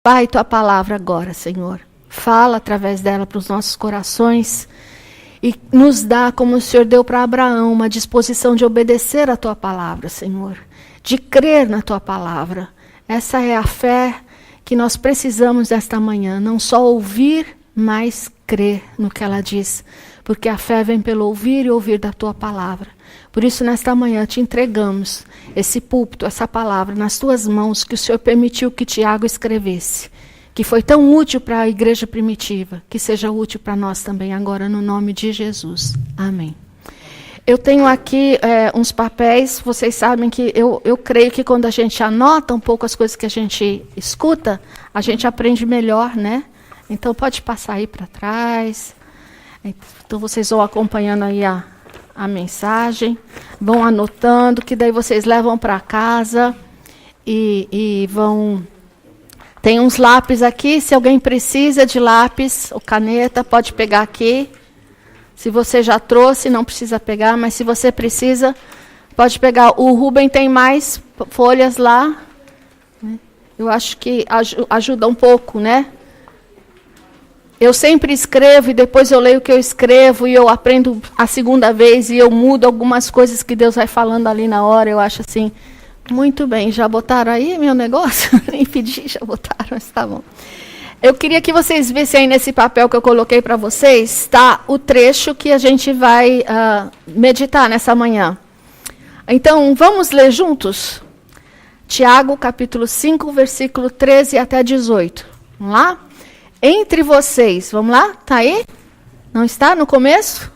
Pai, tua palavra agora, Senhor. Fala através dela para os nossos corações e nos dá, como o Senhor deu para Abraão, uma disposição de obedecer a tua palavra, Senhor. De crer na tua palavra. Essa é a fé que nós precisamos esta manhã. Não só ouvir, mas crer no que ela diz. Porque a fé vem pelo ouvir e ouvir da tua palavra. Por isso, nesta manhã, te entregamos esse púlpito, essa palavra, nas tuas mãos, que o Senhor permitiu que Tiago escrevesse. Que foi tão útil para a igreja primitiva, que seja útil para nós também agora, no nome de Jesus. Amém. Eu tenho aqui uns papéis, vocês sabem que eu creio que quando a gente anota um pouco as coisas que a gente escuta, a gente aprende melhor, né? Então pode passar aí para trás. Então vocês vão acompanhando aí a mensagem, vão anotando, que daí vocês levam para casa e vão... Tem uns lápis aqui, se alguém precisa de lápis ou caneta, pode pegar aqui. Se você já trouxe, não precisa pegar, mas se você precisa, pode pegar. O Rubem tem mais folhas lá. Eu acho que ajuda um pouco, né? Eu sempre escrevo e depois eu leio o que eu escrevo e eu aprendo a segunda vez e eu mudo algumas coisas que Deus vai falando ali na hora. Eu acho assim... Muito bem, já botaram aí meu negócio? Nem pedi, já botaram, mas tá bom. Eu queria que vocês vissem aí nesse papel que eu coloquei para vocês, tá, o trecho que a gente vai meditar nessa manhã. Então, vamos ler juntos? Tiago, capítulo 5, versículo 13 até 18. Vamos lá? Entre vocês, vamos lá? Tá aí? Não está no começo?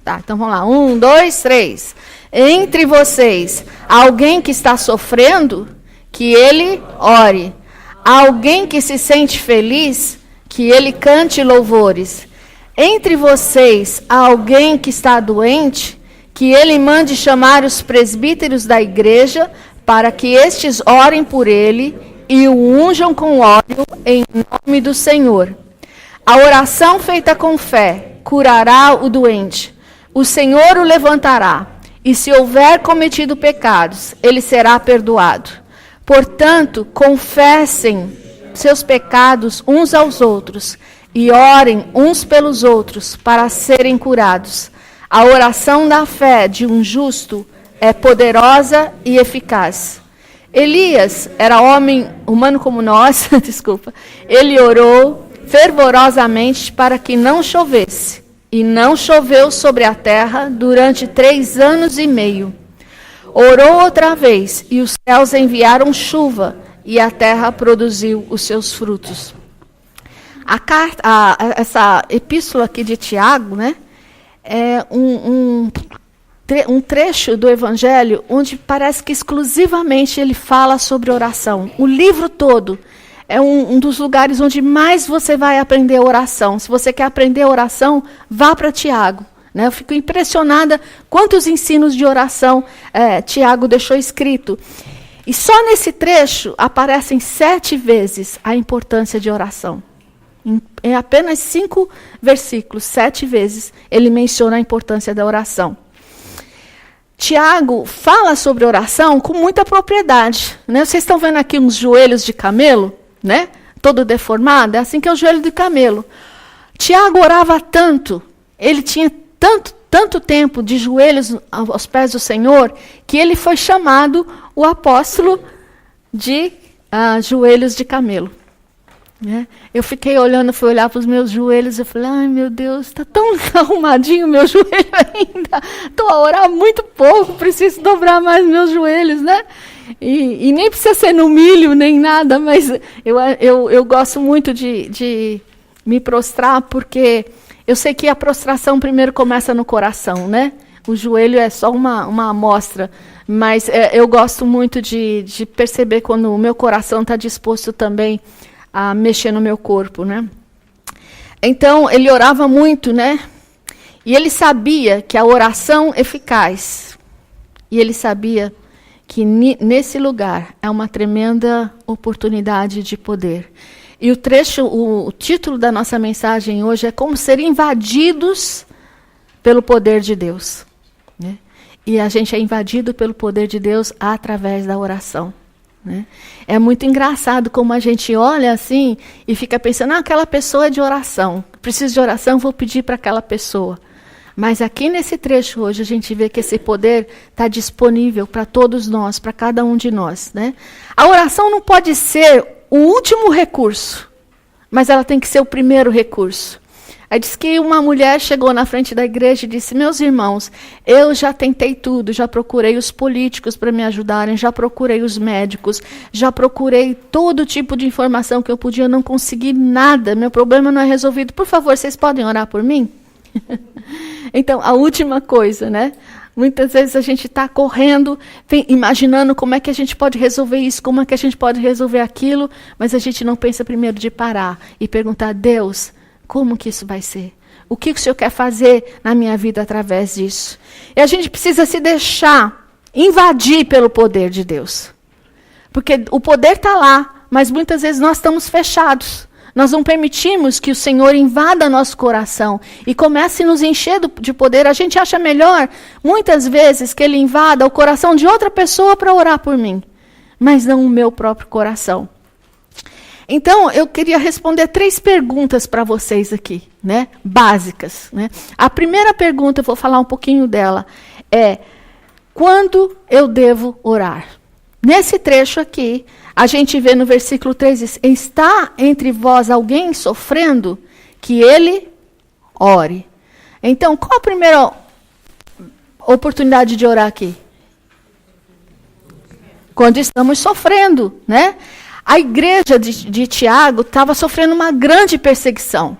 Tá, então vamos lá. 1, 2, 3. Entre vocês, alguém que está sofrendo, que ele ore. Alguém que se sente feliz, que ele cante louvores. Entre vocês, alguém que está doente, que ele mande chamar os presbíteros da igreja, para que estes orem por ele e o unjam com óleo em nome do Senhor. A oração feita com fé curará o doente. O Senhor o levantará. E se houver cometido pecados, ele será perdoado. Portanto, confessem seus pecados uns aos outros e orem uns pelos outros para serem curados. A oração da fé de um justo é poderosa e eficaz. Elias era homem humano como nós, desculpa. Ele orou fervorosamente para que não chovesse. E não choveu sobre a terra durante 3 anos e meio. Orou outra vez, e os céus enviaram chuva, e a terra produziu os seus frutos. Essa epístola aqui de Tiago, né, é um trecho do Evangelho onde parece que exclusivamente ele fala sobre oração. O livro todo é um dos lugares onde mais você vai aprender oração. Se você quer aprender oração, vá para Tiago. Né? Eu fico impressionada quantos ensinos de oração Tiago deixou escrito. E só nesse trecho aparecem 7 vezes a importância de oração. Em apenas 5 versículos, 7 vezes, ele menciona a importância da oração. Tiago fala sobre oração com muita propriedade. Né? Vocês estão vendo aqui uns joelhos de camelo? Né? Todo deformado, é assim que é o joelho de camelo. Tiago orava tanto, ele tinha tanto tempo de joelhos aos pés do Senhor, que ele foi chamado o apóstolo de joelhos de camelo. Né? Eu fiquei olhando, fui olhar para os meus joelhos, eu falei, ai meu Deus, está tão arrumadinho meu joelho ainda, estou a orar muito pouco, preciso dobrar mais meus joelhos, né? E nem precisa ser no milho, nem nada, mas eu gosto muito de me prostrar, porque eu sei que a prostração primeiro começa no coração, né? O joelho é só uma amostra, mas eu gosto muito de perceber quando o meu coração está disposto também a mexer no meu corpo, né? Então, ele orava muito, né? E ele sabia que a oração eficaz, e ele sabia que nesse lugar é uma tremenda oportunidade de poder. E o título da nossa mensagem hoje é como ser invadidos pelo poder de Deus. Né? E a gente é invadido pelo poder de Deus através da oração. né? É muito engraçado como a gente olha assim e fica pensando, aquela pessoa é de oração, preciso de oração, vou pedir para aquela pessoa. Mas aqui nesse trecho hoje a gente vê que esse poder está disponível para todos nós, para cada um de nós, né? A oração não pode ser o último recurso, mas ela tem que ser o primeiro recurso. Aí diz que uma mulher chegou na frente da igreja e disse, meus irmãos, eu já tentei tudo, já procurei os políticos para me ajudarem, já procurei os médicos, já procurei todo tipo de informação que eu podia, não consegui nada, meu problema não é resolvido, por favor, vocês podem orar por mim? Então, a última coisa, né? Muitas vezes a gente está correndo, imaginando como é que a gente pode resolver isso, como é que a gente pode resolver aquilo, mas a gente não pensa primeiro de parar e perguntar, Deus, como que isso vai ser? O que o Senhor quer fazer na minha vida através disso? E a gente precisa se deixar invadir pelo poder de Deus. Porque o poder está lá, mas muitas vezes nós estamos fechados. Nós não permitimos que o Senhor invada nosso coração e comece a nos encher de poder. A gente acha melhor, muitas vezes, que Ele invada o coração de outra pessoa para orar por mim, mas não o meu próprio coração. Então, eu queria responder 3 perguntas para vocês aqui, né? Básicas, né? A primeira pergunta, eu vou falar um pouquinho dela, é: quando eu devo orar? Nesse trecho aqui, a gente vê no versículo 3, está entre vós alguém sofrendo? Que ele ore. Então, qual a primeira oportunidade de orar aqui? Quando estamos sofrendo, né? A igreja de Tiago estava sofrendo uma grande perseguição.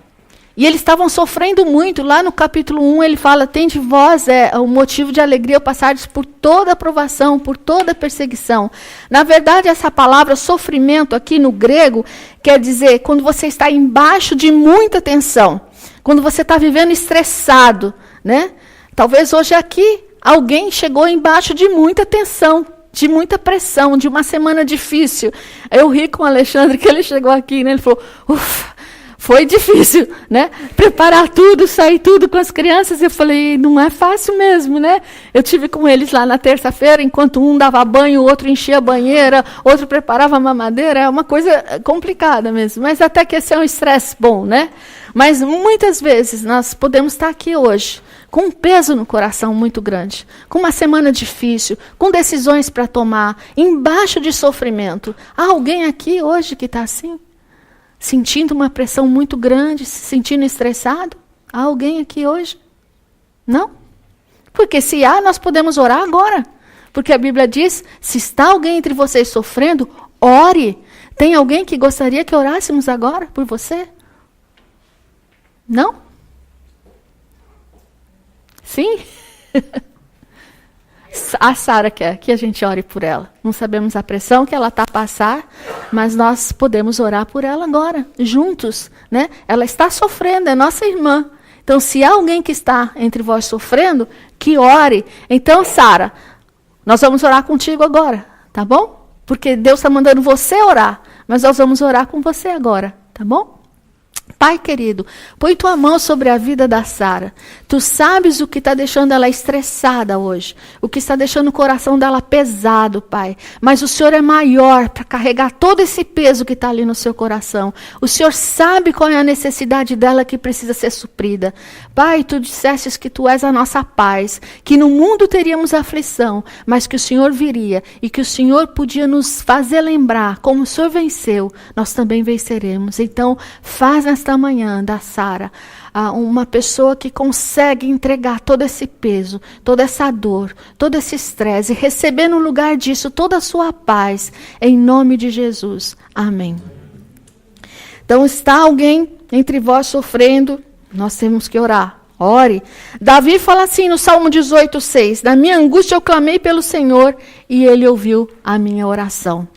E eles estavam sofrendo muito. Lá no capítulo 1 ele fala, tende vós o motivo de alegria ao passardes por toda aprovação, por toda perseguição. Na verdade, essa palavra sofrimento aqui no grego quer dizer quando você está embaixo de muita tensão. Quando você está vivendo estressado, né? Talvez hoje aqui alguém chegou embaixo de muita tensão, de muita pressão, de uma semana difícil. Eu ri com o Alexandre que ele chegou aqui, né? Ele falou, ufa, foi difícil, né? Preparar tudo, sair tudo com as crianças. Eu falei, não é fácil mesmo, né? Eu tive com eles lá na terça-feira, enquanto um dava banho, o outro enchia a banheira, outro preparava a mamadeira. É uma coisa complicada mesmo. Mas até que esse é um estresse bom, né? Mas muitas vezes nós podemos estar aqui hoje com um peso no coração muito grande, com uma semana difícil, com decisões para tomar, embaixo de sofrimento. Há alguém aqui hoje que está assim? Sentindo uma pressão muito grande, se sentindo estressado? Há alguém aqui hoje? Não? Porque se há, nós podemos orar agora. Porque a Bíblia diz, se está alguém entre vocês sofrendo, ore. Tem alguém que gostaria que orássemos agora por você? Não? Sim? A Sara quer que a gente ore por ela. Não sabemos a pressão que ela está a passar, mas nós podemos orar por ela agora, juntos, né? Ela está sofrendo, é nossa irmã. Então, se há alguém que está entre vós sofrendo, que ore. Então, Sara, nós vamos orar contigo agora, tá bom? Porque Deus está mandando você orar, mas nós vamos orar com você agora, tá bom? Pai querido, põe tua mão sobre a vida da Sara. Tu sabes o que está deixando ela estressada hoje. O que está deixando o coração dela pesado, Pai. Mas o Senhor é maior para carregar todo esse peso que está ali no seu coração. O Senhor sabe qual é a necessidade dela que precisa ser suprida. Pai, tu dissestes que tu és a nossa paz. Que no mundo teríamos aflição, mas que o Senhor viria. E que o Senhor podia nos fazer lembrar como o Senhor venceu. Nós também venceremos. Então, faz nesta manhã da Sara uma pessoa que consegue entregar todo esse peso, toda essa dor, todo esse estresse e receber no lugar disso toda a sua paz, em nome de Jesus. Amém. Então, está alguém entre vós sofrendo, nós temos que orar. Ore. Davi fala assim no Salmo 18:6, na minha angústia eu clamei pelo Senhor e Ele ouviu a minha oração.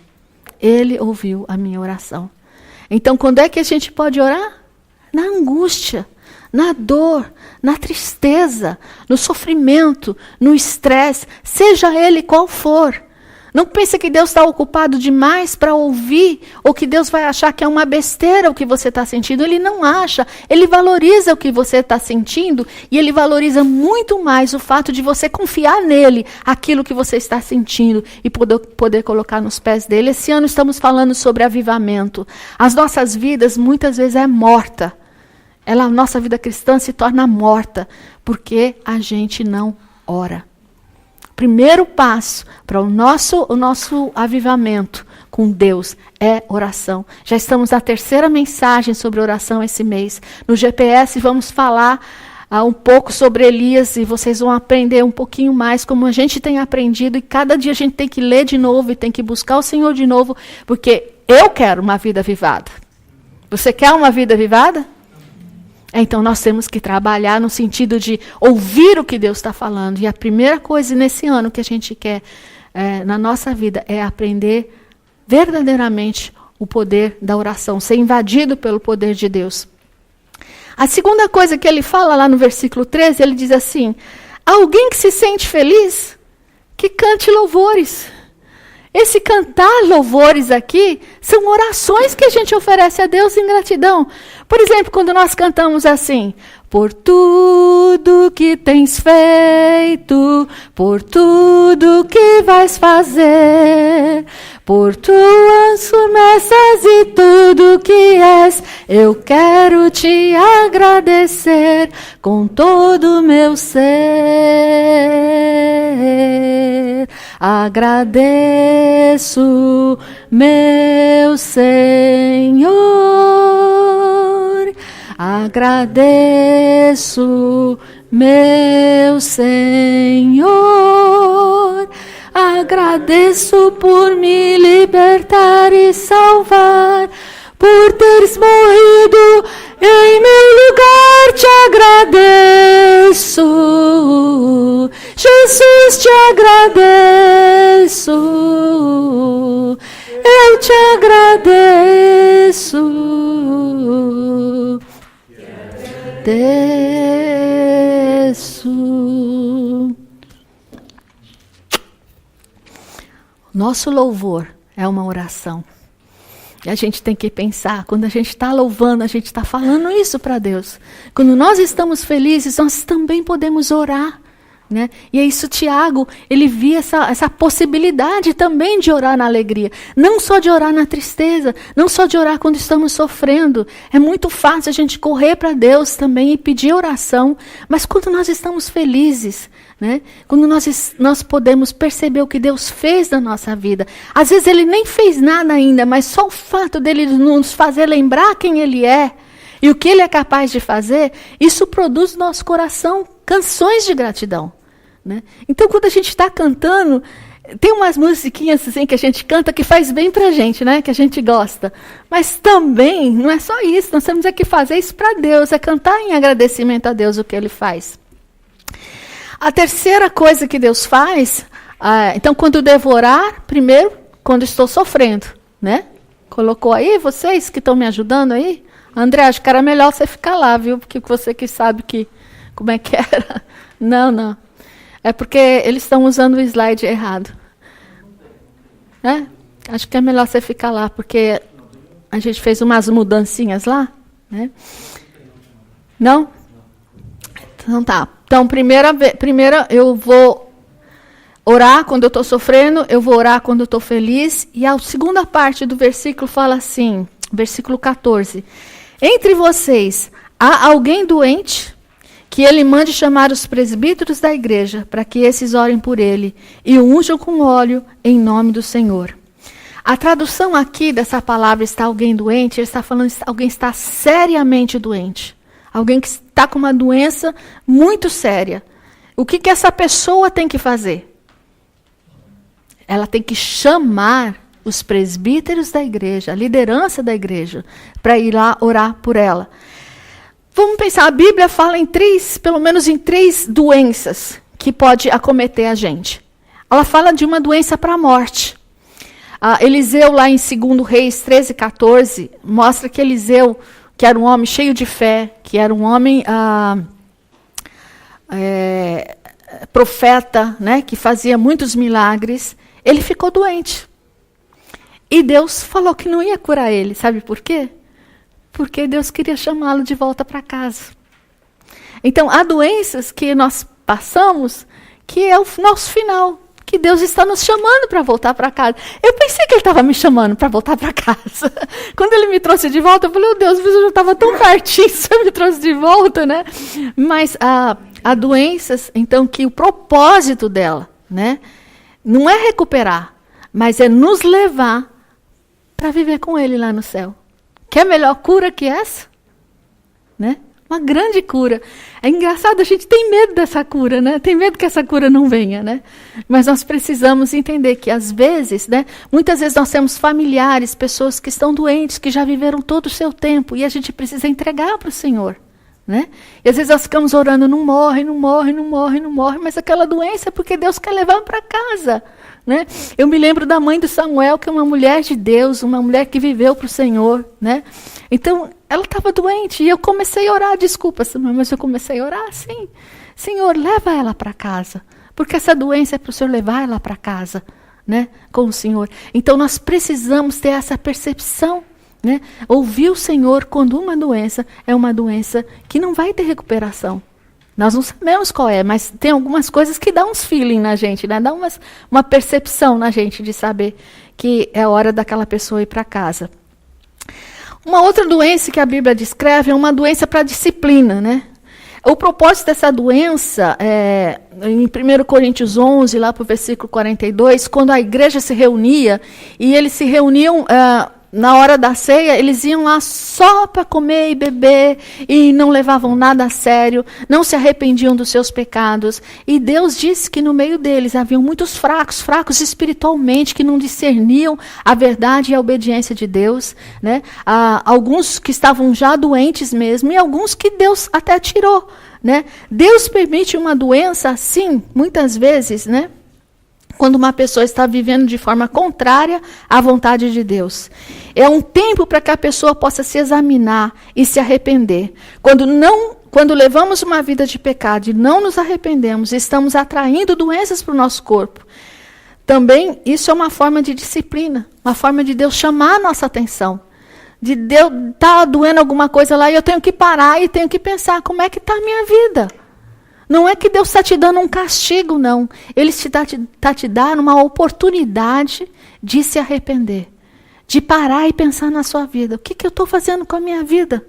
Ele ouviu a minha oração. Então, quando é que a gente pode orar? Na angústia, na dor, na tristeza, no sofrimento, no estresse, seja ele qual for. Não pense que Deus está ocupado demais para ouvir, ou que Deus vai achar que é uma besteira o que você está sentindo. Ele não acha, Ele valoriza o que você está sentindo, e Ele valoriza muito mais o fato de você confiar nele, aquilo que você está sentindo, e poder colocar nos pés dele. Esse ano estamos falando sobre avivamento. As nossas vidas muitas vezes é morta. A nossa vida cristã se torna morta, porque a gente não ora. Primeiro passo para o nosso avivamento com Deus é oração. Já estamos na 3ª mensagem sobre oração esse mês. No GPS vamos falar um pouco sobre Elias, e vocês vão aprender um pouquinho mais como a gente tem aprendido, e cada dia a gente tem que ler de novo e tem que buscar o Senhor de novo, porque eu quero uma vida avivada. Você quer uma vida avivada? Então nós temos que trabalhar no sentido de ouvir o que Deus está falando. E a primeira coisa nesse ano que a gente quer na nossa vida é aprender verdadeiramente o poder da oração, ser invadido pelo poder de Deus. A segunda coisa que ele fala lá no versículo 13, ele diz assim: alguém que se sente feliz, que cante louvores. Esse cantar louvores aqui são orações que a gente oferece a Deus em gratidão. Por exemplo, quando nós cantamos assim: por tudo que tens feito, por tudo que vais fazer, por tuas promessas e tudo que és, eu quero te agradecer com todo o meu ser. Agradeço, meu Senhor, agradeço, meu Senhor, agradeço por me libertar e salvar, por teres morrido em meu lugar, te agradeço, Jesus, te agradeço, eu te agradeço, Nosso louvor é uma oração. E a gente tem que pensar, quando a gente está louvando, a gente está falando isso para Deus. Quando nós estamos felizes, nós também podemos orar. Né? E é isso, Tiago, ele via essa possibilidade também de orar na alegria. Não só de orar na tristeza, não só de orar quando estamos sofrendo. É muito fácil a gente correr para Deus também e pedir oração. Mas quando nós estamos felizes, né? Quando nós podemos perceber o que Deus fez na nossa vida. Às vezes Ele nem fez nada ainda, mas só o fato dele nos fazer lembrar quem Ele é e o que Ele é capaz de fazer, isso produz no nosso coração canções de gratidão. Né? Então, quando a gente está cantando, tem umas musiquinhas assim que a gente canta que faz bem para a gente, né? Que a gente gosta. Mas também, não é só isso, nós temos que fazer isso para Deus, é cantar em agradecimento a Deus o que Ele faz. A terceira coisa que Deus faz, então, quando devorar, primeiro, quando estou sofrendo, né? Colocou aí, vocês que estão me ajudando aí? André, acho que era melhor você ficar lá, viu? Porque você que sabe como é que era. Não. É porque eles estão usando o slide errado. Né? Acho que é melhor você ficar lá, porque a gente fez umas mudancinhas lá. Né? Não? Então tá. Então, primeira eu vou orar quando eu estou sofrendo, eu vou orar quando eu estou feliz. E a segunda parte do versículo fala assim, versículo 14. Entre vocês, há alguém doente? Que ele mande chamar os presbíteros da igreja, para que esses orem por ele, e o unjam com óleo em nome do Senhor. A tradução aqui dessa palavra, está alguém doente, ele está falando que alguém está seriamente doente. Alguém que está com uma doença muito séria. O que essa pessoa tem que fazer? Ela tem que chamar os presbíteros da igreja, a liderança da igreja, para ir lá orar por ela. Vamos pensar, a Bíblia fala pelo menos em três doenças que pode acometer a gente. Ela fala de uma doença para a morte. Eliseu, lá em 2 Reis 13:14, mostra que Eliseu, que era um homem cheio de fé, que era um homem profeta, né, que fazia muitos milagres, ele ficou doente. E Deus falou que não ia curar ele. Sabe por quê? Porque Deus queria chamá-lo de volta para casa. Então, há doenças que nós passamos que é o nosso final. Que Deus está nos chamando para voltar para casa. Eu pensei que Ele estava me chamando para voltar para casa. Quando Ele me trouxe de volta, eu falei, oh Deus, eu já estava tão pertinho, você me trouxe de volta, né? Mas há doenças, então, que o propósito dela, né, não é recuperar, mas é nos levar para viver com Ele lá no céu. Quer melhor cura que essa? Né? Uma grande cura. É engraçado, a gente tem medo dessa cura, né? Tem medo que essa cura não venha, né? Mas nós precisamos entender que às vezes, né? Muitas vezes nós temos familiares, pessoas que estão doentes, que já viveram todo o seu tempo, e a gente precisa entregar para o Senhor, né? E às vezes nós ficamos orando, não morre, mas aquela doença é porque Deus quer levar para casa, né? Eu me lembro da mãe do Samuel, que é uma mulher de Deus, uma mulher que viveu para o Senhor, né? Então, ela estava doente e eu comecei a orar, desculpa, mas eu comecei a orar assim, Senhor, leva ela para casa, porque essa doença é para o Senhor levar ela para casa, né? Com o Senhor. Então, nós precisamos ter essa percepção, né? Ouvir o Senhor quando uma doença é uma doença que não vai ter recuperação. Nós não sabemos qual é, mas tem algumas coisas que dão uns feeling na gente, né? Dá uma percepção na gente de saber que é hora daquela pessoa ir para casa. Uma outra doença que a Bíblia descreve é uma doença para disciplina, né? O propósito dessa doença, em 1 Coríntios 11, lá para o versículo 42, quando a igreja se reunia, e eles se reuniam na hora da ceia, eles iam lá só para comer e beber, e não levavam nada a sério, não se arrependiam dos seus pecados. E Deus disse que no meio deles haviam muitos fracos espiritualmente, que não discerniam a verdade e a obediência de Deus, né? Alguns que estavam já doentes mesmo, e alguns que Deus até tirou, né? Deus permite uma doença assim, muitas vezes, né? Quando uma pessoa está vivendo de forma contrária à vontade de Deus. É um tempo para que a pessoa possa se examinar e se arrepender. Quando levamos uma vida de pecado e não nos arrependemos, estamos atraindo doenças para o nosso corpo. Também isso é uma forma de disciplina, uma forma de Deus chamar a nossa atenção. De Deus tá doendo alguma coisa lá e eu tenho que parar e tenho que pensar, como é que está a minha vida? Não é que Deus está te dando um castigo, não. Ele está te dando uma oportunidade de se arrepender. De parar e pensar na sua vida. O que eu estou fazendo com a minha vida?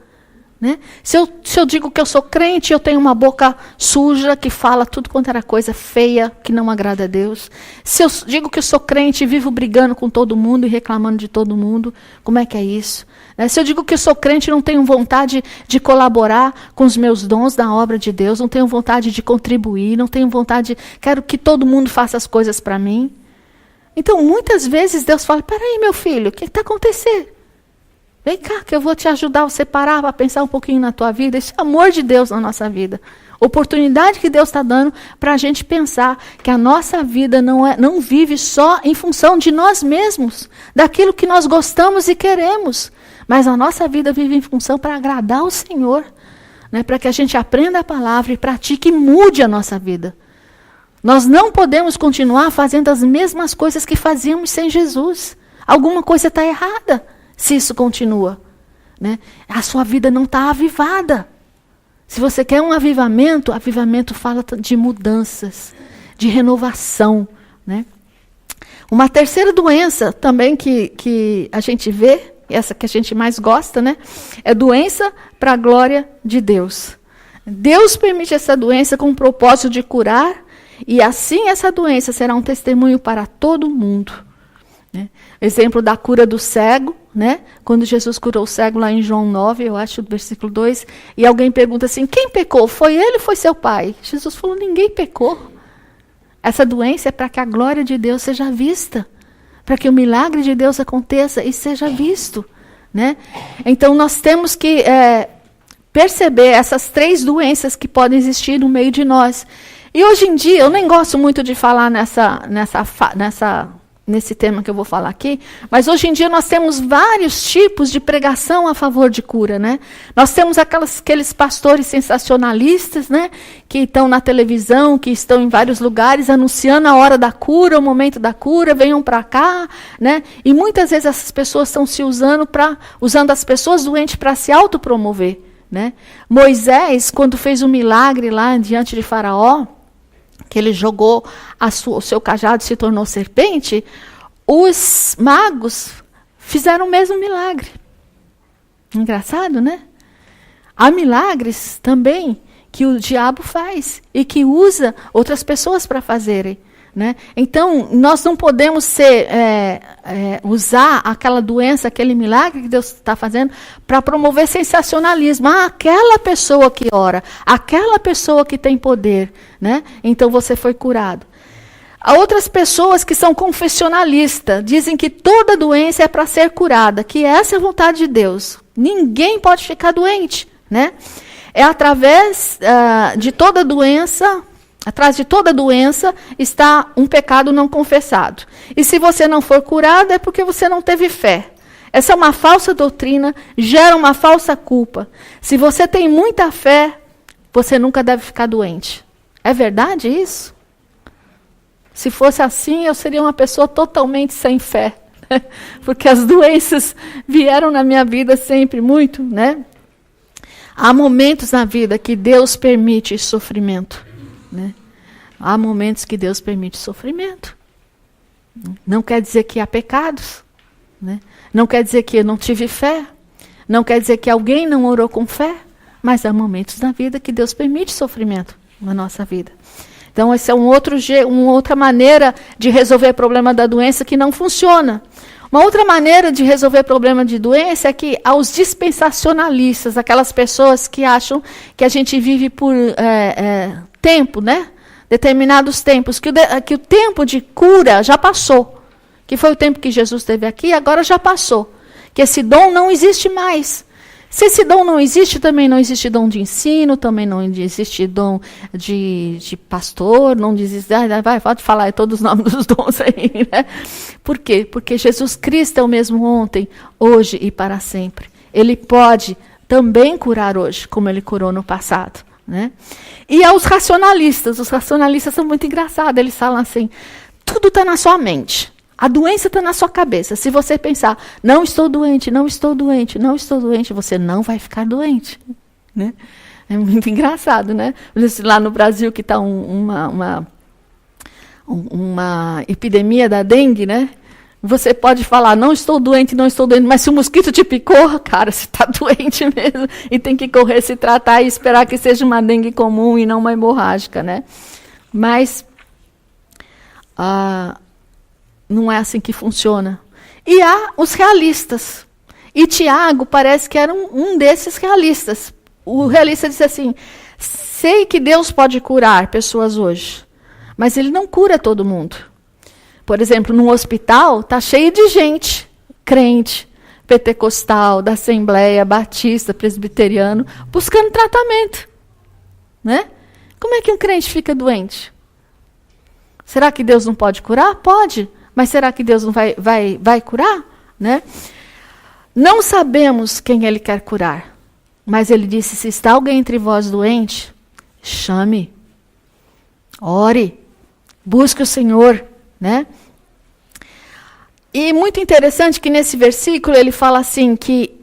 Né? Se eu digo que eu sou crente, eu tenho uma boca suja, que fala tudo quanto era coisa feia, que não agrada a Deus. Se eu digo que eu sou crente e vivo brigando com todo mundo e reclamando de todo mundo, como é que é isso? Se eu digo que eu sou crente e não tenho vontade de colaborar com os meus dons na obra de Deus, não tenho vontade de contribuir, não tenho vontade, quero que todo mundo faça as coisas para mim. Então, muitas vezes Deus fala, peraí, meu filho, o que está acontecendo? Vem cá, que eu vou te ajudar a separar, para pensar um pouquinho na tua vida. Isso é amor de Deus na nossa vida. Oportunidade que Deus está dando para a gente pensar que a nossa vida não vive só em função de nós mesmos, daquilo que nós gostamos e queremos. Mas a nossa vida vive em função para agradar o Senhor, né? Para que a gente aprenda a palavra e pratique e mude a nossa vida. Nós não podemos continuar fazendo as mesmas coisas que fazíamos sem Jesus. Alguma coisa está errada se isso continua, né? A sua vida não está avivada. Se você quer um avivamento, avivamento fala de mudanças, de renovação, né? Uma terceira doença também que a gente vê, essa que a gente mais gosta, né? É doença para a glória de Deus. Deus permite essa doença com o propósito de curar, e assim essa doença será um testemunho para todo mundo. Né? Exemplo da cura do cego, né? Quando Jesus curou o cego lá em João 9, eu acho, versículo 2, e alguém pergunta assim, quem pecou? Foi ele ou foi seu pai? Jesus falou, ninguém pecou. Essa doença é para que a glória de Deus seja vista, para que o milagre de Deus aconteça e seja visto, né? Então nós temos que perceber essas três doenças que podem existir no meio de nós. E hoje em dia, eu nem gosto muito de falar nessa nesse tema que eu vou falar aqui, mas hoje em dia nós temos vários tipos de pregação a favor de cura, né? Nós temos aqueles pastores sensacionalistas, né? Que estão na televisão, que estão em vários lugares anunciando a hora da cura, o momento da cura, venham para cá, né? E muitas vezes essas pessoas estão se usando as pessoas doentes para se autopromover, né? Moisés, quando fez um milagre lá diante de Faraó, que ele jogou o seu cajado e se tornou serpente, os magos fizeram o mesmo milagre. Engraçado, né? Há milagres também que o diabo faz e que usa outras pessoas para fazerem. Né? Então, nós não podemos usar aquela doença, aquele milagre que Deus está fazendo para promover sensacionalismo. Aquela pessoa que ora, aquela pessoa que tem poder, né? Então você foi curado. Há outras pessoas que são confessionalistas, dizem que toda doença é para ser curada, que essa é a vontade de Deus. Ninguém pode ficar doente. Né? É através de toda doença... Atrás de toda doença está um pecado não confessado. E se você não for curado, é porque você não teve fé. Essa é uma falsa doutrina, gera uma falsa culpa. Se você tem muita fé, você nunca deve ficar doente. É verdade isso? Se fosse assim, eu seria uma pessoa totalmente sem fé. Porque as doenças vieram na minha vida sempre muito, né? Há momentos na vida que Deus permite sofrimento. Né? Há momentos que Deus permite sofrimento. Não quer dizer que há pecados. Né? Não quer dizer que eu não tive fé. Não quer dizer que alguém não orou com fé. Mas há momentos na vida que Deus permite sofrimento na nossa vida. Então, essa é uma outra maneira de resolver o problema da doença que não funciona. Uma outra maneira de resolver problema de doença é que aos dispensacionalistas, aquelas pessoas que acham que a gente vive por tempo, né? Determinados tempos, que o tempo de cura já passou, que foi o tempo que Jesus esteve aqui, agora já passou, que esse dom não existe mais. Se esse dom não existe, também não existe dom de ensino, também não existe dom de pastor, não existe... pode falar todos os nomes dos dons aí, né? Por quê? Porque Jesus Cristo é o mesmo ontem, hoje e para sempre. Ele pode também curar hoje, como ele curou no passado. Né? E aos racionalistas, os racionalistas são muito engraçados, eles falam assim, tudo está na sua mente. A doença está na sua cabeça. Se você pensar, não estou doente, não estou doente, não estou doente, você não vai ficar doente. Né? É muito engraçado, né? Lá no Brasil que está uma epidemia da dengue, né? Você pode falar, não estou doente, mas se o mosquito te picou, cara, você está doente mesmo. E tem que correr, se tratar e esperar que seja uma dengue comum e não uma hemorrágica, né? Mas... não é assim que funciona. E há os realistas. E Tiago parece que era um desses realistas. O realista disse assim, sei que Deus pode curar pessoas hoje, mas ele não cura todo mundo. Por exemplo, num hospital está cheio de gente, crente, pentecostal, da Assembleia, batista, presbiteriano, buscando tratamento. Né? Como é que um crente fica doente? Será que Deus não pode curar? Pode. Mas será que Deus não vai curar? Né? Não sabemos quem ele quer curar. Mas ele disse, se está alguém entre vós doente, chame, ore, busque o Senhor. Né? E muito interessante que nesse versículo ele fala assim, que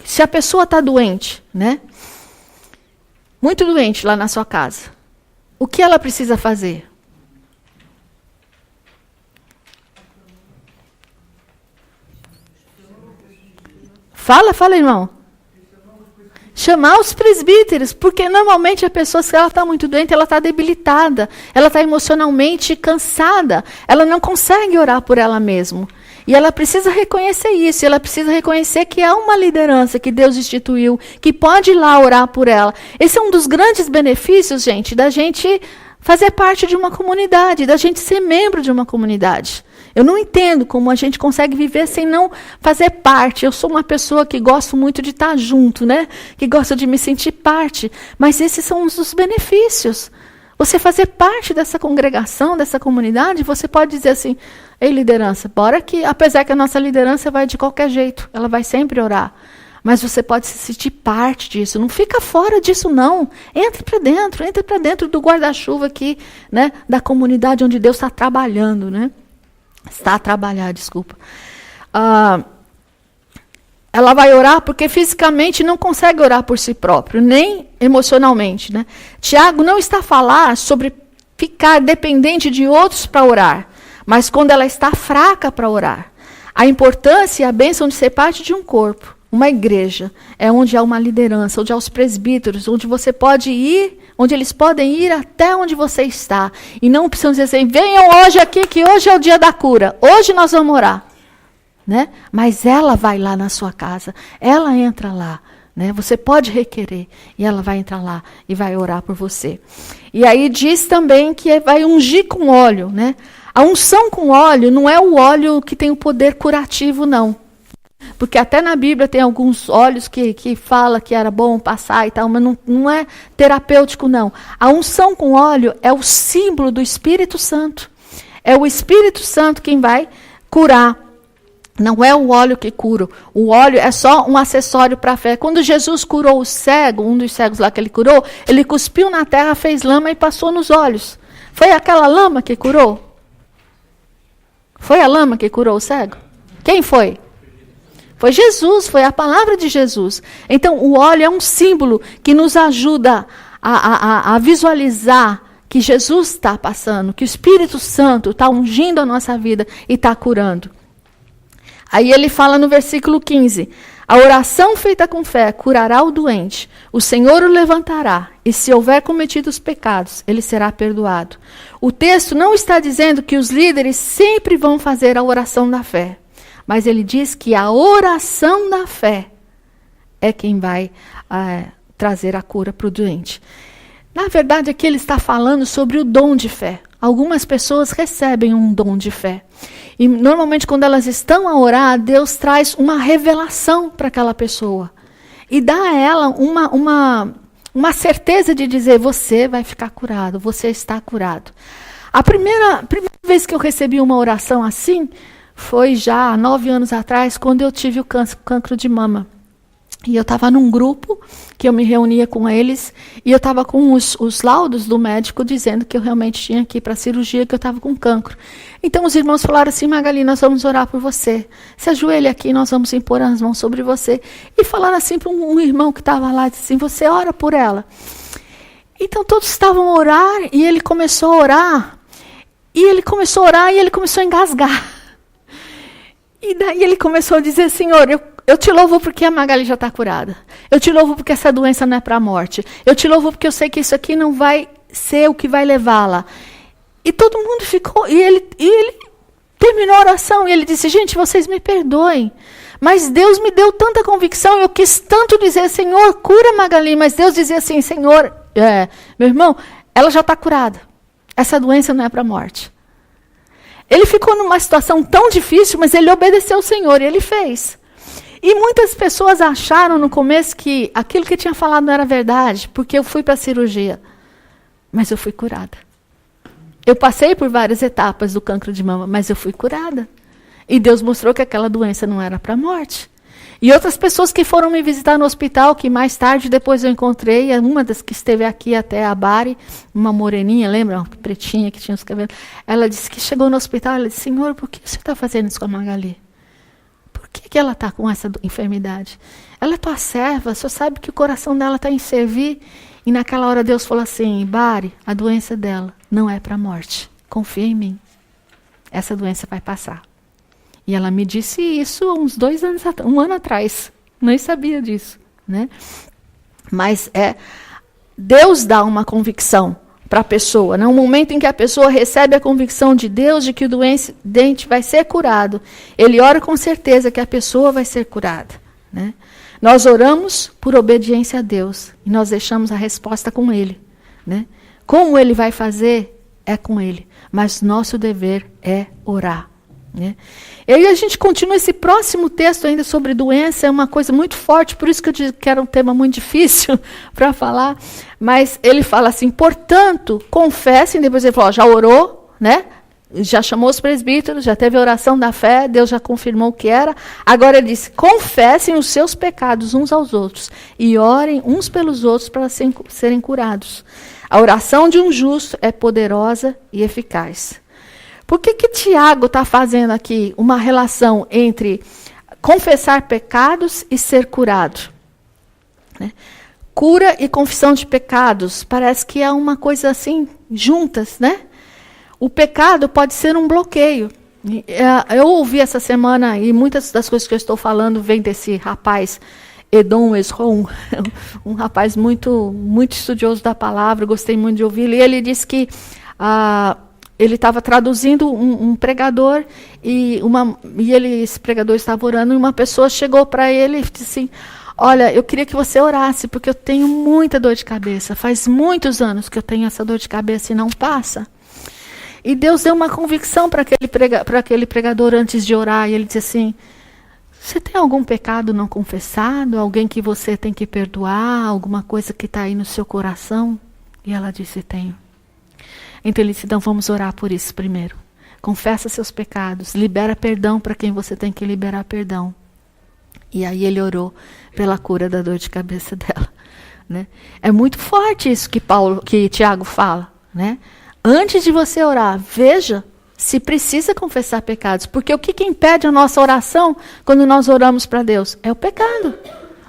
se a pessoa está doente, né? Muito doente lá na sua casa, o que ela precisa fazer? Fala, irmão. Chamar os presbíteros, porque normalmente a pessoa, se ela está muito doente, ela está debilitada, ela está emocionalmente cansada, ela não consegue orar por ela mesma. E ela precisa reconhecer isso, ela precisa reconhecer que há uma liderança que Deus instituiu, que pode ir lá orar por ela. Esse é um dos grandes benefícios, gente, da gente fazer parte de uma comunidade, da gente ser membro de uma comunidade. Eu não entendo como a gente consegue viver sem não fazer parte. Eu sou uma pessoa que gosto muito de estar junto, né? Que gosta de me sentir parte. Mas esses são os benefícios. Você fazer parte dessa congregação, dessa comunidade, você pode dizer assim, ei liderança, bora aqui, apesar que a nossa liderança vai de qualquer jeito, ela vai sempre orar. Mas você pode se sentir parte disso, não fica fora disso não. Entre para dentro do guarda-chuva aqui, né, da comunidade onde Deus está trabalhando, né? Está a trabalhar, desculpa. Ela vai orar porque fisicamente não consegue orar por si próprio, nem emocionalmente, né? Tiago não está a falar sobre ficar dependente de outros para orar, mas quando ela está fraca para orar. A importância e a bênção de ser parte de um corpo, uma igreja, é onde há uma liderança, onde há os presbíteros, onde você pode ir, onde eles podem ir até onde você está. E não precisam dizer assim, venham hoje aqui, que hoje é o dia da cura, hoje nós vamos orar. Né? Mas ela vai lá na sua casa, ela entra lá, né? Você pode requerer e ela vai entrar lá e vai orar por você. E aí diz também que vai ungir com óleo, né? A unção com óleo não é o óleo que tem o poder curativo, não. Porque até na Bíblia tem alguns óleos que fala que era bom passar e tal, mas não é terapêutico, não. A unção com óleo é o símbolo do Espírito Santo. É o Espírito Santo quem vai curar. Não é o óleo que cura. O óleo é só um acessório para a fé. Quando Jesus curou o cego, um dos cegos lá que ele curou, ele cuspiu na terra, fez lama e passou nos olhos. Foi aquela lama que curou? Foi a lama que curou o cego? Quem foi? Foi Jesus, foi a palavra de Jesus. Então, o óleo é um símbolo que nos ajuda a visualizar que Jesus está passando, que o Espírito Santo está ungindo a nossa vida e está curando. Aí ele fala no versículo 15, a oração feita com fé curará o doente, o Senhor o levantará, e se houver cometido os pecados, ele será perdoado. O texto não está dizendo que os líderes sempre vão fazer a oração da fé, mas ele diz que a oração da fé é quem vai trazer a cura para o doente. Na verdade, aqui ele está falando sobre o dom de fé. Algumas pessoas recebem um dom de fé. E normalmente quando elas estão a orar, Deus traz uma revelação para aquela pessoa. E dá a ela uma certeza de dizer, você vai ficar curado, você está curado. A primeira vez que eu recebi uma oração assim, foi já há 9 anos atrás, quando eu tive o cancro de mama. E eu estava num grupo que eu me reunia com eles e eu estava com os laudos do médico dizendo que eu realmente tinha que ir para a cirurgia, que eu estava com cancro. Então os irmãos falaram assim, Magali, nós vamos orar por você. Se ajoelha aqui, nós vamos impor as mãos sobre você. E falaram assim para um irmão que estava lá, disse assim, você ora por ela. Então todos estavam a orar e ele começou a orar. E ele começou a orar e ele começou a engasgar. E daí ele começou a dizer, Senhor, eu te louvo porque a Magali já está curada. Eu te louvo porque essa doença não é para a morte. Eu te louvo porque eu sei que isso aqui não vai ser o que vai levá-la. E todo mundo ficou... E ele terminou a oração e ele disse, gente, vocês me perdoem. Mas Deus me deu tanta convicção, eu quis tanto dizer, Senhor, cura Magali. Mas Deus dizia assim, Senhor, meu irmão, ela já está curada. Essa doença não é para a morte. Ele ficou numa situação tão difícil, mas ele obedeceu ao Senhor e ele fez. E muitas pessoas acharam no começo que aquilo que eu tinha falado não era verdade, porque eu fui para a cirurgia. Mas eu fui curada. Eu passei por várias etapas do cancro de mama, mas eu fui curada. E Deus mostrou que aquela doença não era para a morte. E outras pessoas que foram me visitar no hospital, que mais tarde depois eu encontrei, uma das que esteve aqui até a Bari, uma moreninha, lembra? Uma pretinha que tinha os cabelos. Ela disse que chegou no hospital, ela disse, Senhor, por que você está fazendo isso com a Magali? Por que ela está com essa enfermidade? Ela é tua serva, só sabe que o coração dela está em servir. E naquela hora Deus falou assim, Bari, a doença dela não é para a morte. Confia em mim. Essa doença vai passar. E ela me disse isso há uns 2 anos atrás, 1 ano atrás. Nem sabia disso, né? Mas Deus dá uma convicção para a pessoa. No momento em que a pessoa recebe a convicção de Deus de que o doente vai ser curado, ele ora com certeza que a pessoa vai ser curada, né? Nós oramos por obediência a Deus e nós deixamos a resposta com Ele, né? Como Ele vai fazer é com Ele, mas nosso dever é orar. né? E aí a gente continua esse próximo texto ainda sobre doença, é uma coisa muito forte, por isso que eu disse que era um tema muito difícil para falar, mas ele fala assim, portanto, confessem, depois ele falou, já orou, né? Já chamou os presbíteros, já teve a oração da fé, Deus já confirmou o que era, agora ele disse, confessem os seus pecados uns aos outros, e orem uns pelos outros para serem curados. A oração de um justo é poderosa e eficaz. Por que Tiago está fazendo aqui uma relação entre confessar pecados e ser curado? Né? Cura e confissão de pecados, parece que é uma coisa assim, juntas, né? O pecado pode ser um bloqueio. Eu ouvi essa semana, e muitas das coisas que eu estou falando vêm desse rapaz, Edom Esron, um rapaz muito, muito estudioso da palavra, gostei muito de ouvi-lo, e ele disse que ele estava traduzindo um pregador, esse pregador estava orando, e uma pessoa chegou para ele e disse assim, olha, eu queria que você orasse, porque eu tenho muita dor de cabeça, faz muitos anos que eu tenho essa dor de cabeça e não passa. E Deus deu uma convicção para aquele pregador antes de orar, e ele disse assim, você tem algum pecado não confessado? Alguém que você tem que perdoar? Alguma coisa que está aí no seu coração? E ela disse, tenho. Então ele disse, então vamos orar por isso primeiro. Confessa seus pecados, libera perdão para quem você tem que liberar perdão. E aí ele orou pela cura da dor de cabeça dela. Né? É muito forte isso que Tiago fala. Né? Antes de você orar, veja se precisa confessar pecados. Porque o que impede a nossa oração quando nós oramos para Deus? É o pecado.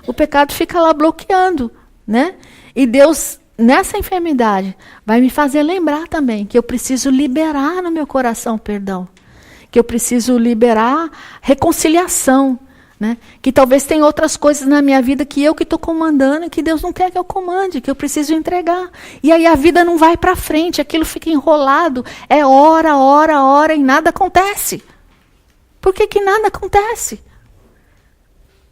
O pecado fica lá bloqueando. Né? E Deus, nessa enfermidade, vai me fazer lembrar também que eu preciso liberar no meu coração perdão. Que eu preciso liberar reconciliação. Né? Que talvez tenha outras coisas na minha vida que eu que estou comandando e que Deus não quer que eu comande, que eu preciso entregar. E aí a vida não vai para frente, aquilo fica enrolado, é hora e nada acontece. Por que nada acontece?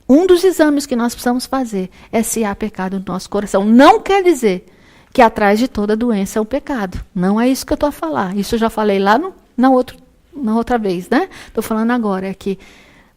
Um dos exames que nós precisamos fazer é se há pecado no nosso coração. Não quer dizer que atrás de toda doença é o pecado. Não é isso que eu estou a falar. Isso eu já falei lá na outra vez, né? Estou falando agora, é que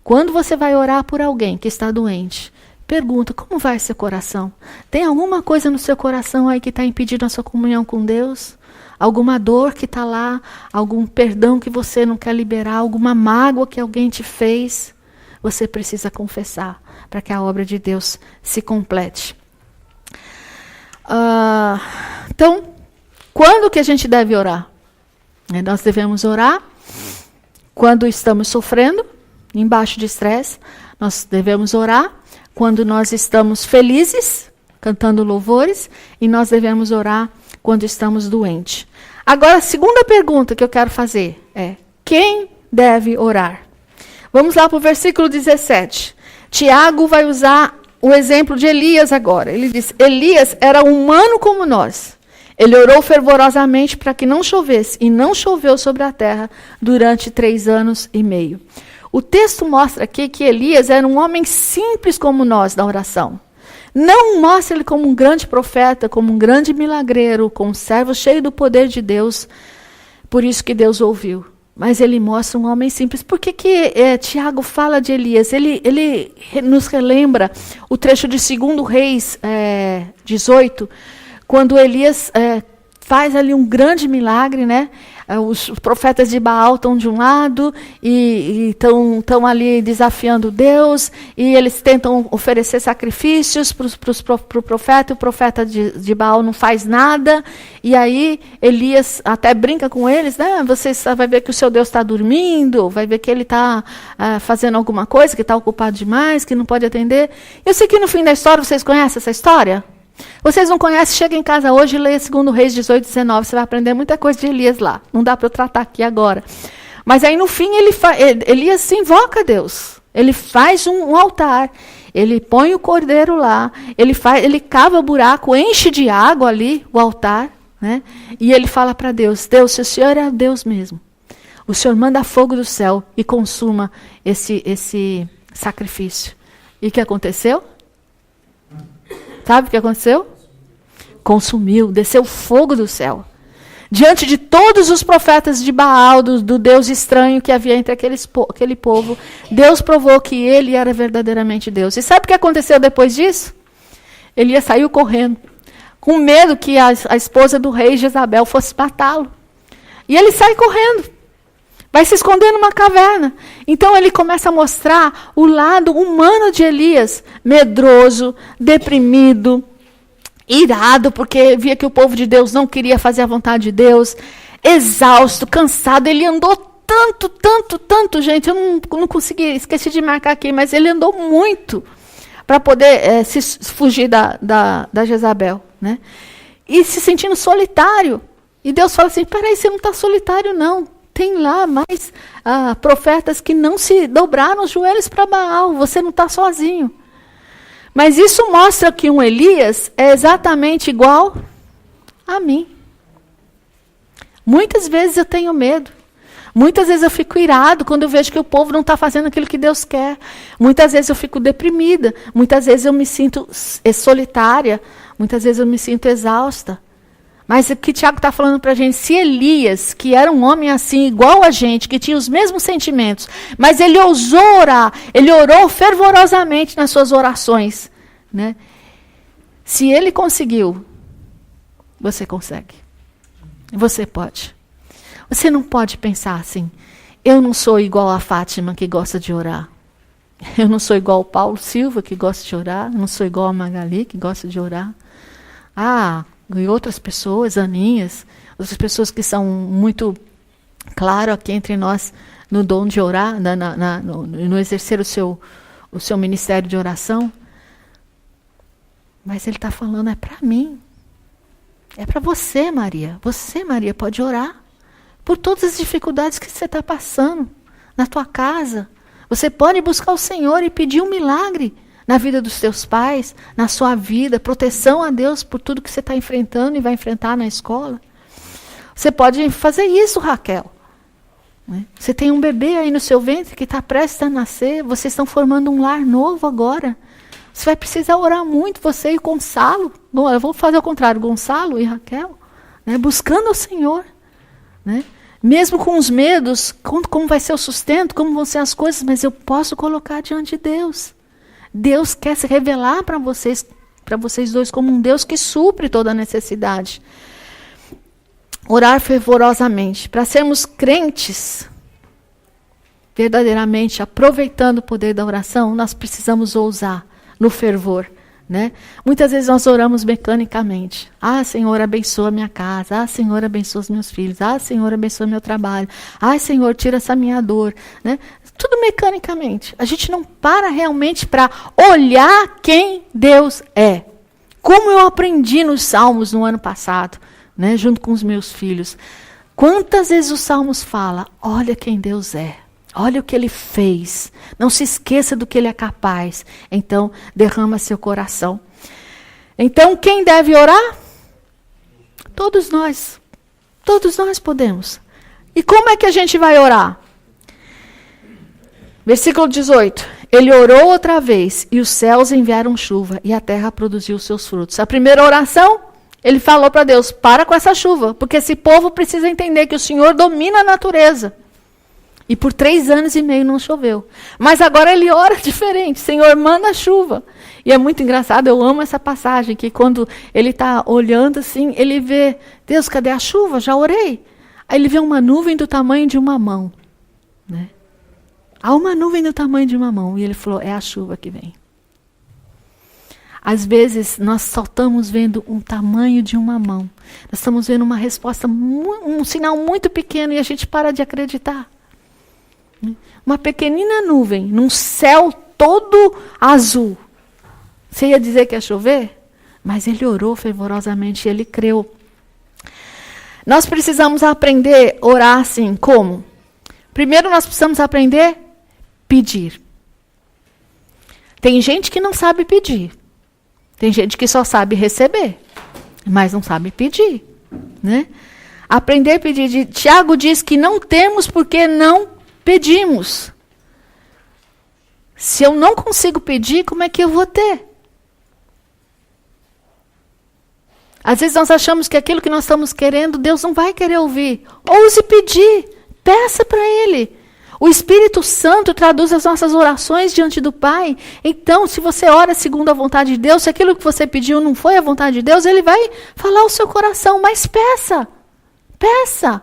quando você vai orar por alguém que está doente, pergunta, como vai seu coração? Tem alguma coisa no seu coração aí que está impedindo a sua comunhão com Deus? Alguma dor que está lá? Algum perdão que você não quer liberar? Alguma mágoa que alguém te fez? Você precisa confessar para que a obra de Deus se complete. Então, quando que a gente deve orar? Nós devemos orar quando estamos sofrendo, embaixo de estresse. Nós devemos orar quando nós estamos felizes, cantando louvores, e nós devemos orar quando estamos doentes. Agora, a segunda pergunta que eu quero fazer é, quem deve orar? Vamos lá para o versículo 17. Tiago vai usar o exemplo de Elias agora. Ele diz, Elias era humano como nós. Ele orou fervorosamente para que não chovesse, e não choveu sobre a terra durante 3 anos e meio. O texto mostra aqui que Elias era um homem simples como nós na oração. Não mostra ele como um grande profeta, como um grande milagreiro, como um servo cheio do poder de Deus. Por isso que Deus ouviu. Mas ele mostra um homem simples. Por que Tiago fala de Elias? Ele nos relembra o trecho de 2 Reis 18, quando Elias faz ali um grande milagre, né? Os profetas de Baal estão de um lado e estão ali desafiando Deus, e eles tentam oferecer sacrifícios para o profeta, e o profeta de Baal não faz nada, e aí Elias até brinca com eles, né? Você vai ver que o seu Deus está dormindo, vai ver que ele está fazendo alguma coisa, que está ocupado demais, que não pode atender. Eu sei que no fim da história, vocês conhecem essa história? Vocês não conhecem, chega em casa hoje e leia 2 Reis 18, 19. Você vai aprender muita coisa de Elias lá. Não dá para eu tratar aqui agora. Mas aí no fim Elias se invoca a Deus. Ele faz um altar. Ele põe o cordeiro lá. Ele cava o buraco, enche de água ali o altar. Né? E ele fala para Deus, Deus, se o Senhor é Deus mesmo, o Senhor manda fogo do céu e consuma esse sacrifício. E o que aconteceu? Sabe o que aconteceu? Consumiu, desceu fogo do céu. Diante de todos os profetas de Baal, do Deus estranho que havia entre aquele povo, Deus provou que ele era verdadeiramente Deus. E sabe o que aconteceu depois disso? Elias saiu correndo, com medo que a esposa do rei Jezabel fosse matá-lo. E ele sai correndo, vai se esconder numa caverna. Então ele começa a mostrar o lado humano de Elias, medroso, deprimido, irado, porque via que o povo de Deus não queria fazer a vontade de Deus, exausto, cansado. Ele andou tanto, gente, eu não consegui, esqueci de marcar aqui, mas ele andou muito para poder se fugir da Jezabel, né? E se sentindo solitário. E Deus fala assim, peraí, você não está solitário não. Tem lá mais profetas que não se dobraram os joelhos para Baal, você não está sozinho. Mas isso mostra que um Elias é exatamente igual a mim. Muitas vezes eu tenho medo. Muitas vezes eu fico irado quando eu vejo que o povo não está fazendo aquilo que Deus quer. Muitas vezes eu fico deprimida. Muitas vezes eu me sinto solitária. Muitas vezes eu me sinto exausta. Mas o que Tiago está falando para a gente, se Elias, que era um homem assim, igual a gente, que tinha os mesmos sentimentos, mas ele ousou orar, ele orou fervorosamente nas suas orações, né? Se ele conseguiu, você consegue. Você pode. Você não pode pensar assim, eu não sou igual a Fátima que gosta de orar. Eu não sou igual ao Paulo Silva que gosta de orar. Eu não sou igual a Magali que gosta de orar. E outras pessoas, Aninhas, outras pessoas que são muito, claro, aqui entre nós, no dom de orar, no exercer o seu ministério de oração. Mas ele está falando, é para mim. É para você, Maria. Você, Maria, pode orar por todas as dificuldades que você está passando na tua casa. Você pode buscar o Senhor e pedir um milagre na vida dos teus pais, na sua vida, proteção a Deus por tudo que você está enfrentando e vai enfrentar na escola. Você pode fazer isso, Raquel. Né? Você tem um bebê aí no seu ventre que está prestes a nascer, vocês estão formando um lar novo agora. Você vai precisar orar muito, você e Gonçalo. Bom, eu vou fazer o contrário, Gonçalo e Raquel, né? Buscando o Senhor. Né? Mesmo com os medos, como vai ser o sustento, como vão ser as coisas, mas eu posso colocar diante de Deus. Deus quer se revelar para vocês dois como um Deus que supre toda a necessidade. Orar fervorosamente. Para sermos crentes, verdadeiramente aproveitando o poder da oração, nós precisamos ousar no fervor. Né? Muitas vezes nós oramos mecanicamente. Senhor, abençoa minha casa. Senhor, abençoa os meus filhos. Senhor, abençoa meu trabalho. Senhor, tira essa minha dor. Né? Tudo mecanicamente. A gente não para realmente para olhar quem Deus é. Como eu aprendi nos Salmos no ano passado, né, junto com os meus filhos. Quantas vezes os Salmos falam, olha quem Deus é. Olha o que Ele fez. Não se esqueça do que Ele é capaz. Então, derrama seu coração. Então, quem deve orar? Todos nós. Todos nós podemos. E como é que a gente vai orar? Versículo 18. Ele orou outra vez, e os céus enviaram chuva, e a terra produziu seus frutos. A primeira oração, ele falou para Deus, para com essa chuva, porque esse povo precisa entender que o Senhor domina a natureza. E por 3 anos e meio não choveu. Mas agora ele ora diferente. Senhor, manda chuva. E é muito engraçado, eu amo essa passagem, que quando ele está olhando assim, ele vê, Deus, cadê a chuva? Já orei. Aí ele vê uma nuvem do tamanho de uma mão. Né? Há uma nuvem do tamanho de uma mão. E ele falou, é a chuva que vem. Às vezes, nós só estamos vendo um tamanho de uma mão. Nós estamos vendo uma resposta, um sinal muito pequeno, e a gente para de acreditar. Uma pequenina nuvem, num céu todo azul. Você ia dizer que ia chover? Mas ele orou fervorosamente, ele creu. Nós precisamos aprender a orar assim, como? Primeiro nós precisamos aprender a pedir. Tem gente que não sabe pedir. Tem gente que só sabe receber, mas não sabe pedir. Né? Aprender a pedir. Tiago diz que não temos porque não pedimos. Se eu não consigo pedir, como é que eu vou ter? Às vezes nós achamos que aquilo que nós estamos querendo, Deus não vai querer ouvir. Ouse pedir, peça para Ele. O Espírito Santo traduz as nossas orações diante do Pai. Então, se você ora segundo a vontade de Deus, se aquilo que você pediu não foi a vontade de Deus, Ele vai falar ao seu coração, mas peça, peça.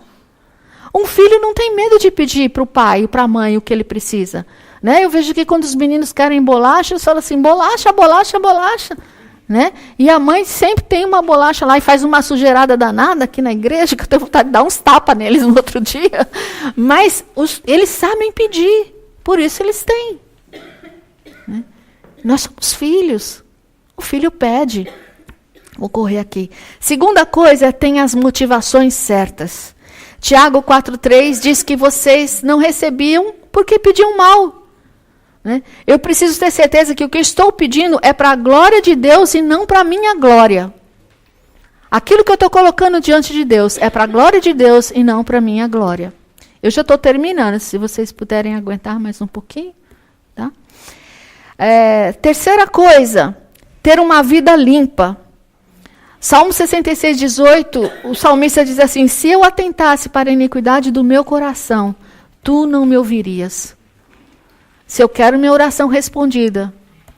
Um filho não tem medo de pedir para o pai e para a mãe o que ele precisa. Né? Eu vejo que quando os meninos querem bolacha, eles falam assim, bolacha, bolacha, bolacha. Né? E a mãe sempre tem uma bolacha lá e faz uma sujeirada danada aqui na igreja, que eu tenho vontade de dar uns tapas neles no outro dia. Mas eles sabem pedir, por isso eles têm. Né? Nós somos filhos. O filho pede. Vou correr aqui. Segunda coisa é tem as motivações certas. Tiago 4,3 diz que vocês não recebiam porque pediam mal. Né? Eu preciso ter certeza que o que eu estou pedindo é para a glória de Deus e não para a minha glória. Aquilo que eu estou colocando diante de Deus é para a glória de Deus e não para a minha glória. Eu já estou terminando, se vocês puderem aguentar mais um pouquinho. Tá? Terceira coisa, ter uma vida limpa. Salmo 66, 18, o salmista diz assim, se eu atentasse para a iniquidade do meu coração, tu não me ouvirias. Se eu quero minha oração respondida,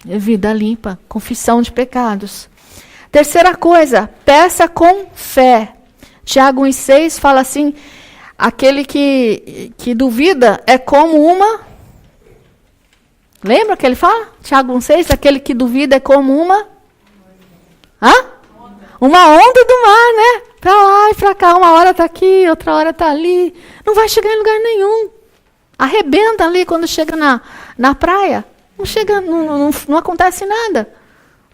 vida limpa, confissão de pecados. Terceira coisa, peça com fé. Tiago 1,6 fala assim, aquele que duvida é como uma... Lembra que ele fala? Tiago 1,6, aquele que duvida é como uma... Hã? Uma onda do mar, né? Para lá e para cá, uma hora está aqui, outra hora está ali. Não vai chegar em lugar nenhum. Arrebenta ali quando chega na praia. Não chega, não acontece nada.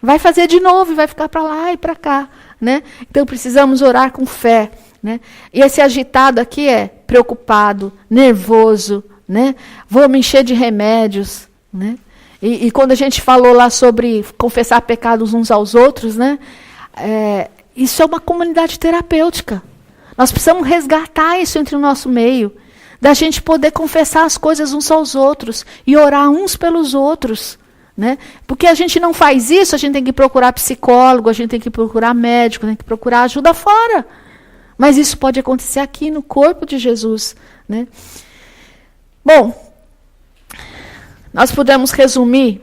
Vai fazer de novo, vai ficar para lá e para cá. Né? Então precisamos orar com fé. Né? E esse agitado aqui é preocupado, nervoso. Né? Vou me encher de remédios. Né? E quando a gente falou lá sobre confessar pecados uns aos outros, né? Isso é uma comunidade terapêutica. Nós precisamos resgatar isso entre o nosso meio. Da gente poder confessar as coisas uns aos outros e orar uns pelos outros. Né? Porque a gente não faz isso, a gente tem que procurar psicólogo, a gente tem que procurar médico, tem que procurar ajuda fora. Mas isso pode acontecer aqui no corpo de Jesus. Né? Bom, nós podemos resumir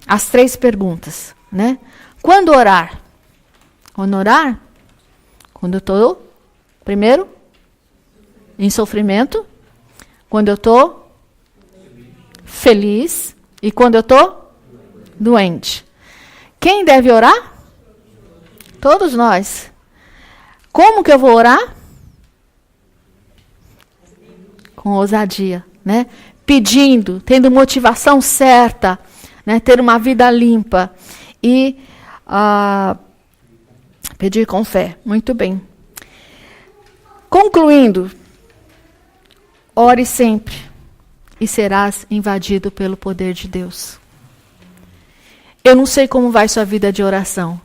as 3 perguntas. Né? Quando orar? Quando orar? Quando eu estou, primeiro, em sofrimento. Quando eu estou feliz. E quando eu estou doente. Quem deve orar? Todos nós. Como que eu vou orar? Com ousadia, né? Pedindo, tendo motivação certa, né? Ter uma vida limpa e pedir com fé. Muito bem. Concluindo, ore sempre e serás invadido pelo poder de Deus. Eu não sei como vai sua vida de oração,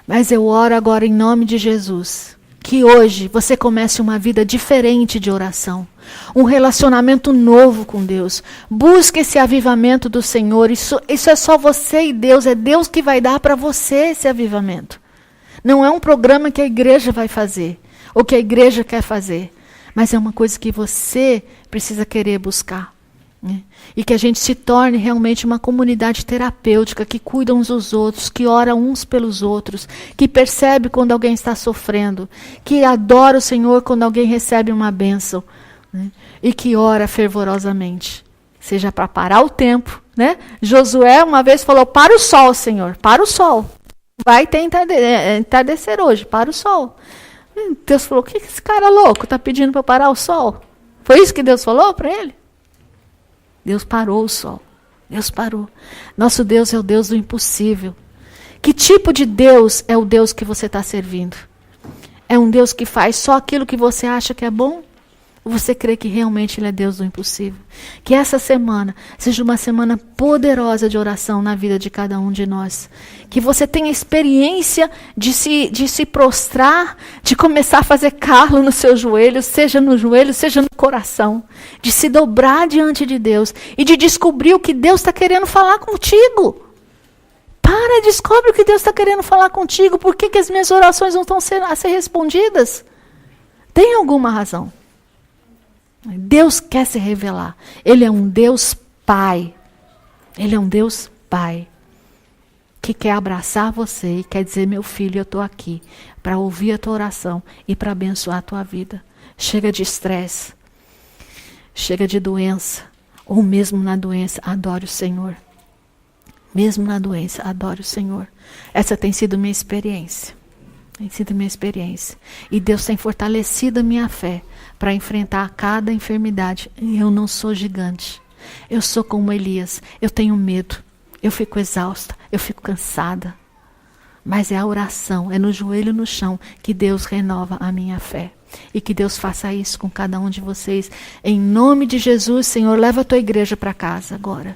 mas eu oro agora em nome de Jesus, que hoje você comece uma vida diferente de oração, um relacionamento novo com Deus. Busque esse avivamento do Senhor. Isso é só você e Deus, é Deus que vai dar para você esse avivamento. Não é um programa que a igreja vai fazer, ou que a igreja quer fazer, mas é uma coisa que você precisa querer buscar. Né? E que a gente se torne realmente uma comunidade terapêutica, que cuida uns dos outros, que ora uns pelos outros, que percebe quando alguém está sofrendo, que adora o Senhor quando alguém recebe uma bênção, né? E que ora fervorosamente, seja para parar o tempo. Né? Josué uma vez falou, para o sol, Senhor, para o sol. Vai ter entardecer hoje, para o sol. Deus falou, o que esse cara louco está pedindo para parar o sol? Foi isso que Deus falou para ele? Deus parou o sol. Deus parou. Nosso Deus é o Deus do impossível. Que tipo de Deus é o Deus que você está servindo? É um Deus que faz só aquilo que você acha que é bom? Ou você crê que realmente Ele é Deus do impossível? Que essa semana seja uma semana poderosa de oração na vida de cada um de nós. Que você tenha experiência de se prostrar, de começar a fazer calo nos seus joelhos, seja no joelho, seja no coração. De se dobrar diante de Deus e de descobrir o que Deus está querendo falar contigo. Para, descobre o que Deus está querendo falar contigo. Por que as minhas orações não estão a ser respondidas? Tem alguma razão. Deus quer se revelar. Ele é um Deus Pai. Ele é um Deus Pai. Que quer abraçar você e quer dizer, meu filho, eu estou aqui para ouvir a tua oração e para abençoar a tua vida. Chega de estresse. Chega de doença. Ou mesmo na doença, adore o Senhor. Mesmo na doença, adore o Senhor. Essa tem sido minha experiência. Tem sido minha experiência. E Deus tem fortalecido a minha fé para enfrentar cada enfermidade. Eu não sou gigante. Eu sou como Elias. Eu tenho medo. Eu fico exausta. Eu fico cansada. Mas é a oração, é no joelho no chão que Deus renova a minha fé. E que Deus faça isso com cada um de vocês. Em nome de Jesus, Senhor, leva a tua igreja para casa agora.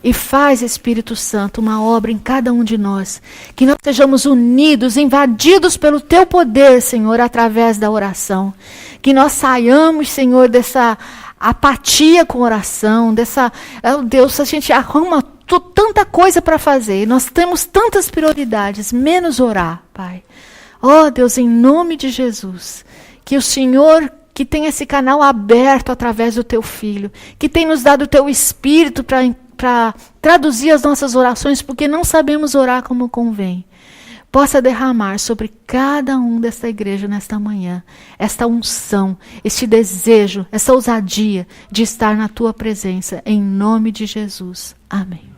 E faz, Espírito Santo, uma obra em cada um de nós. Que nós sejamos unidos, invadidos pelo teu poder, Senhor, através da oração. Que nós saiamos, Senhor, dessa apatia com oração, dessa... Oh, Deus, a gente arruma tanta coisa para fazer. Nós temos tantas prioridades, menos orar, Pai. Oh, Deus, em nome de Jesus, que o Senhor, que tem esse canal aberto através do teu Filho, que tem nos dado o teu Espírito para traduzir as nossas orações, porque não sabemos orar como convém, possa derramar sobre cada um desta igreja nesta manhã, esta unção, este desejo, essa ousadia de estar na tua presença, em nome de Jesus. Amém.